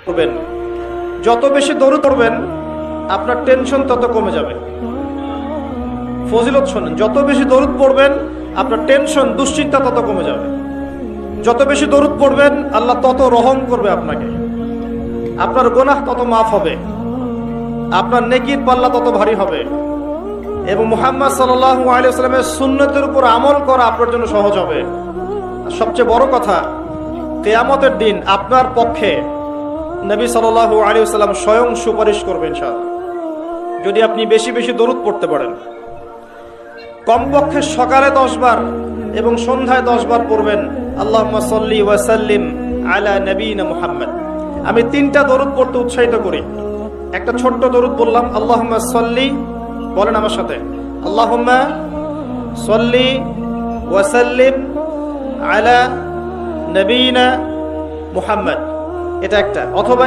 করবেন, যত বেশি দরুদ পড়বেন আপনার টেনশন তত কমে যাবে। ফজিলত শোনেন, যত বেশি দরুদ পড়বেন আপনার টেনশন দুশ্চিন্তা তত কমে যাবে। যত বেশি দরুদ পড়বেন আল্লাহ তত রহম করবে আপনাকে, আপনার গুনাহ তত মাফ হবে, আপনার নেকির পাল্লা তত ভারী হবে এবং মুহাম্মদ সাল্লাল্লাহু আলাইহি ওয়াসাল্লামের সুন্নতের উপর আমল করা আপনার জন্য সহজ হবে। আর সবচেয়ে বড় কথা, কিয়ামতের দিন আপনার পক্ষে নবী সাল্লাল্লাহু আলাইহি ওয়াসাল্লাম স্বয়ং সুপারিশ করবেন ইনশাআল্লাহ, যদি আপনি বেশি বেশি দরুদ পড়তে পারেন। কমপক্ষে সকালে 10 বার এবং সন্ধ্যায় 10 বার পড়বেন আল্লাহুম্মা সাল্লি ওয়া সাল্লিম আলা নবিয়িনা মুহাম্মদ। আমি 3টা দরুদ পড়তে উৎসাহিত করি। একটা ছোট্ট দরুদ বললাম, আল্লাহুম্মা সাল্লি, বলেন আমার সাথে, আল্লাহুম্মা সাল্লি ওয়া সাল্লিম আলা নবিয়িনা মুহাম্মদ, এটা একটা। অথবা